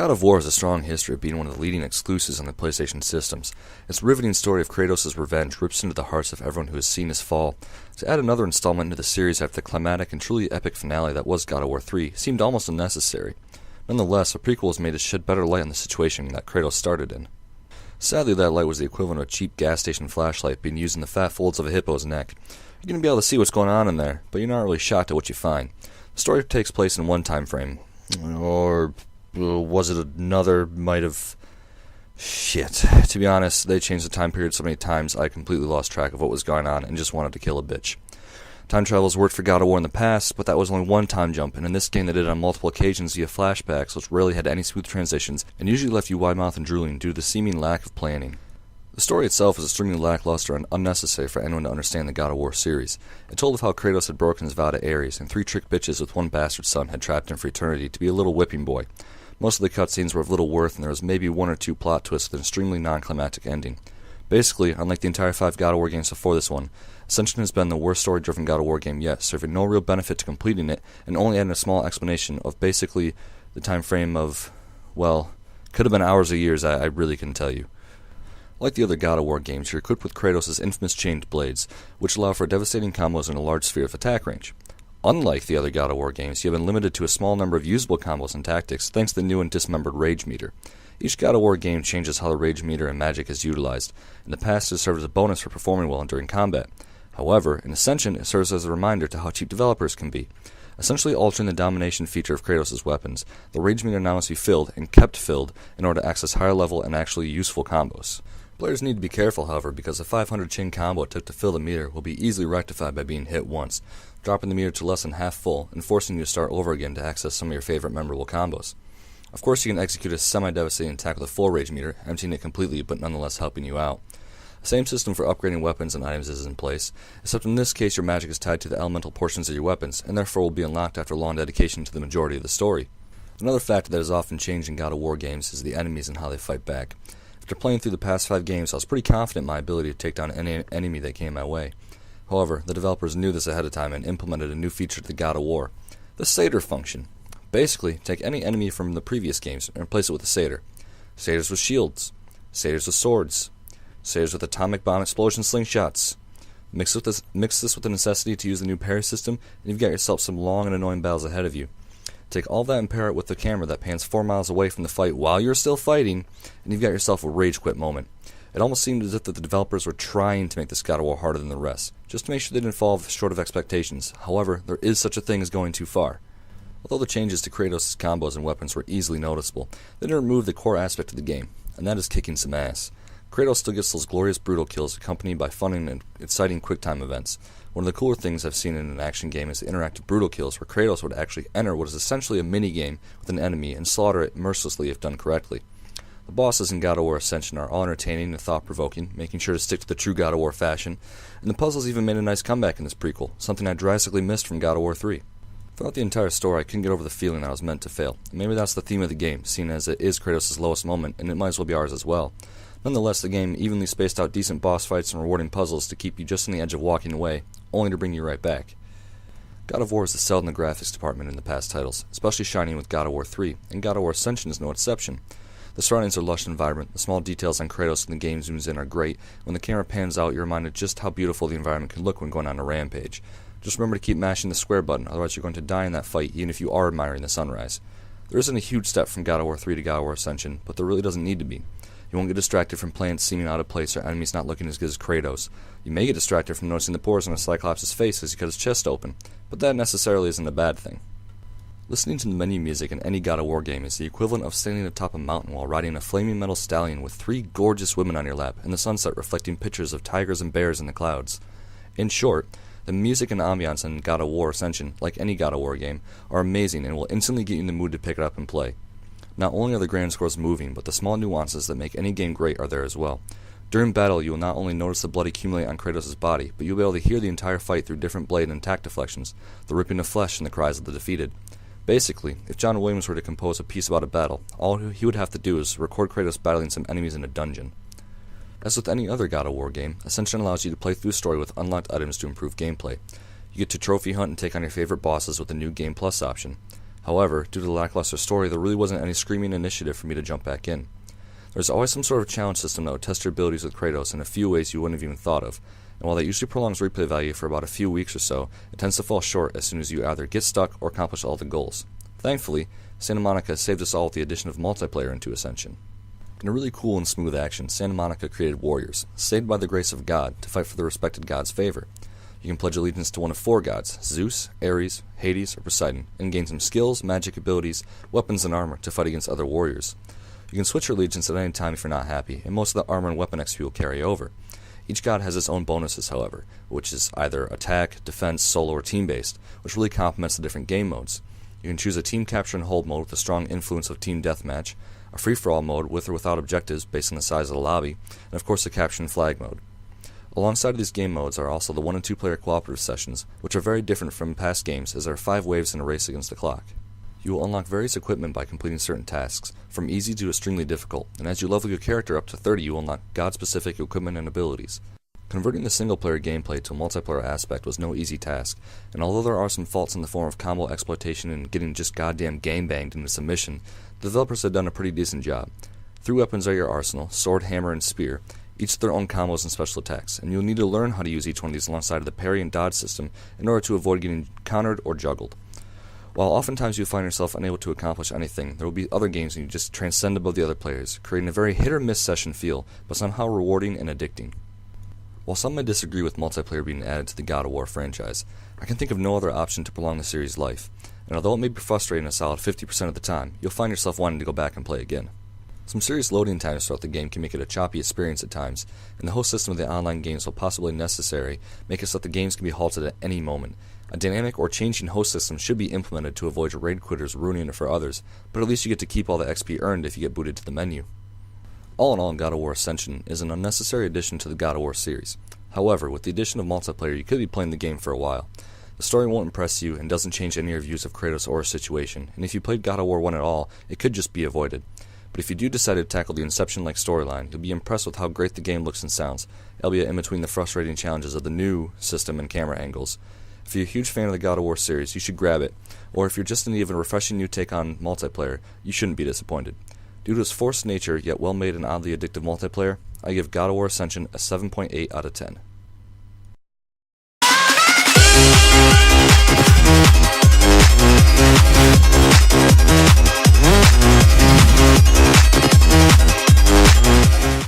God of War has a strong history of being one of the leading exclusives on the PlayStation systems. Its riveting story of Kratos' revenge rips into the hearts of everyone who has seen his fall. To add another installment into the series after the climatic and truly epic finale that was God of War 3 seemed almost unnecessary. Nonetheless, a prequel was made to shed better light on the situation that Kratos started in. Sadly, that light was the equivalent of a cheap gas station flashlight being used in the fat folds of a hippo's neck. You're going to be able to see what's going on in there, but you're not really shocked at what you find. The story takes place in one time frame. Or was it another? Shit. To be honest, they changed the time period so many times I completely lost track of what was going on and just wanted to kill a bitch. Time travel has worked for God of War in the past, but that was only one time jump, and in this game they did it on multiple occasions via flashbacks, which rarely had any smooth transitions, and usually left you wide-mouthed and drooling due to the seeming lack of planning. The story itself was extremely lackluster and unnecessary for anyone to understand the God of War series. It told of how Kratos had broken his vow to Ares, and 3 trick bitches with 1 bastard son had trapped him for eternity to be a little whipping boy. Most of the cutscenes were of little worth, and there was maybe 1 or 2 plot twists with an extremely non-climactic ending. Basically, unlike the entire 5 God of War games before this one, Ascension has been the worst story-driven God of War game yet, serving no real benefit to completing it, and only adding a small explanation of basically the time frame of, well, could have been hours or years, I really couldn't tell you. Like the other God of War games, you're equipped with Kratos' infamous chained blades, which allow for devastating combos in a large sphere of attack range. Unlike the other God of War games, you have been limited to a small number of usable combos and tactics thanks to the new and dismembered Rage Meter. Each God of War game changes how the Rage Meter and magic is utilized. In the past, it served as a bonus for performing well during combat. However, in Ascension, it serves as a reminder to how cheap developers can be. Essentially altering the domination feature of Kratos' weapons, the Rage Meter now must be filled, and kept filled, in order to access higher level and actually useful combos. Players need to be careful, however, because the 500 chain combo it took to fill the meter will be easily rectified by being hit once, dropping the meter to less than half full, and forcing you to start over again to access some of your favorite memorable combos. Of course, you can execute a semi-devastating attack with a full Rage Meter, emptying it completely but nonetheless helping you out. The same system for upgrading weapons and items is in place, except in this case your magic is tied to the elemental portions of your weapons, and therefore will be unlocked after long dedication to the majority of the story. Another factor that has often changed in God of War games is the enemies and how they fight back. After playing through the past 5 games, I was pretty confident in my ability to take down any enemy that came my way. However, the developers knew this ahead of time and implemented a new feature to the God of War, the Satyr function. Basically, take any enemy from the previous games and replace it with a Satyr. Satyrs with shields, Satyrs with swords, Satyrs with atomic bomb explosion slingshots. Mix this with the necessity to use the new parry system, and you've got yourself some long and annoying battles ahead of you. Take all that and pair it with the camera that pans 4 miles away from the fight while you're still fighting, and you've got yourself a rage quit moment. It almost seemed as if the developers were trying to make this God of War harder than the rest, just to make sure they didn't fall short of expectations. However, there is such a thing as going too far. Although the changes to Kratos' combos and weapons were easily noticeable, they didn't remove the core aspect of the game, and that is kicking some ass. Kratos still gets those glorious brutal kills accompanied by fun and exciting quick-time events. One of the cooler things I've seen in an action game is the interactive brutal kills where Kratos would actually enter what is essentially a mini-game with an enemy and slaughter it mercilessly if done correctly. The bosses in God of War Ascension are all entertaining and thought-provoking, making sure to stick to the true God of War fashion, and the puzzles even made a nice comeback in this prequel, something I drastically missed from God of War 3. Throughout the entire story, I couldn't get over the feeling that I was meant to fail. Maybe that's the theme of the game, seeing as it is Kratos' lowest moment, and it might as well be ours as well. Nonetheless, the game evenly spaced out decent boss fights and rewarding puzzles to keep you just on the edge of walking away, only to bring you right back. God of War has excelled in the graphics department in the past titles, especially shining with God of War 3, and God of War Ascension is no exception. The surroundings are lush and vibrant, the small details on Kratos when the game zooms in are great, when the camera pans out you're reminded just how beautiful the environment can look when going on a rampage. Just remember to keep mashing the square button, otherwise you're going to die in that fight even if you are admiring the sunrise. There isn't a huge step from God of War 3 to God of War Ascension, but there really doesn't need to be. You won't get distracted from plants seeming out of place or enemies not looking as good as Kratos. You may get distracted from noticing the pores on a Cyclops' face as he cut his chest open, but that necessarily isn't a bad thing. Listening to the menu music in any God of War game is the equivalent of standing atop a mountain while riding a flaming metal stallion with 3 gorgeous women on your lap and the sunset reflecting pictures of tigers and bears in the clouds. In short, the music and ambiance in God of War Ascension, like any God of War game, are amazing and will instantly get you in the mood to pick it up and play. Not only are the grand scores moving, but the small nuances that make any game great are there as well. During battle, you will not only notice the blood accumulate on Kratos' body, but you'll be able to hear the entire fight through different blade and attack deflections, the ripping of flesh and the cries of the defeated. Basically, if John Williams were to compose a piece about a battle, all he would have to do is record Kratos battling some enemies in a dungeon. As with any other God of War game, Ascension allows you to play through the story with unlocked items to improve gameplay. You get to trophy hunt and take on your favorite bosses with the new Game Plus option. However, due to the lackluster story, there really wasn't any screaming initiative for me to jump back in. There's always some sort of challenge system that would test your abilities with Kratos in a few ways you wouldn't have even thought of, and while that usually prolongs replay value for about a few weeks or so, it tends to fall short as soon as you either get stuck or accomplish all the goals. Thankfully, Santa Monica saved us all with the addition of multiplayer into Ascension. In a really cool and smooth action, Santa Monica created warriors, saved by the grace of God, to fight for the respected god's favor. You can pledge allegiance to one of 4 gods, Zeus, Ares, Hades, or Poseidon, and gain some skills, magic abilities, weapons, and armor to fight against other warriors. You can switch your allegiance at any time if you're not happy, and most of the armor and weapon XP will carry over. Each god has its own bonuses, however, which is either attack, defense, solo, or team-based, which really complements the different game modes. You can choose a team capture and hold mode with a strong influence of team deathmatch, a free-for-all mode with or without objectives based on the size of the lobby, and of course the capture and flag mode. Alongside of these game modes are also the 1 and 2 player cooperative sessions, which are very different from past games as there are 5 waves in a race against the clock. You will unlock various equipment by completing certain tasks, from easy to extremely difficult, and as you level your character up to 30 you will unlock god-specific equipment and abilities. Converting the single-player gameplay to a multiplayer aspect was no easy task, and although there are some faults in the form of combo exploitation and getting just goddamn game-banged into submission, the developers have done a pretty decent job. 3 weapons are your arsenal, sword, hammer, and spear, each with their own combos and special attacks, and you'll need to learn how to use each one of these alongside of the parry and dodge system in order to avoid getting countered or juggled. While oftentimes you'll find yourself unable to accomplish anything, there will be other games when you just transcend above the other players, creating a very hit-or-miss session feel, but somehow rewarding and addicting. While some may disagree with multiplayer being added to the God of War franchise, I can think of no other option to prolong the series' life, and although it may be frustrating a solid 50% of the time, you'll find yourself wanting to go back and play again. Some serious loading times throughout the game can make it a choppy experience at times, and the host system of the online games, while possibly necessary, make it so that the games can be halted at any moment. A dynamic or changing host system should be implemented to avoid your raid quitters ruining it for others, but at least you get to keep all the XP earned if you get booted to the menu. All in all, God of War Ascension is an unnecessary addition to the God of War series. However, with the addition of multiplayer, you could be playing the game for a while. The story won't impress you and doesn't change any of your views of Kratos or his situation, and if you played God of War 1 at all, it could just be avoided. But if you do decide to tackle the Inception-like storyline, you'll be impressed with how great the game looks and sounds, albeit in between the frustrating challenges of the new system and camera angles. If you're a huge fan of the God of War series, you should grab it, or if you're just in need of a refreshing new take on multiplayer, you shouldn't be disappointed. Due to its forced nature, yet well-made and oddly addictive multiplayer, I give God of War Ascension a 7.8 out of 10.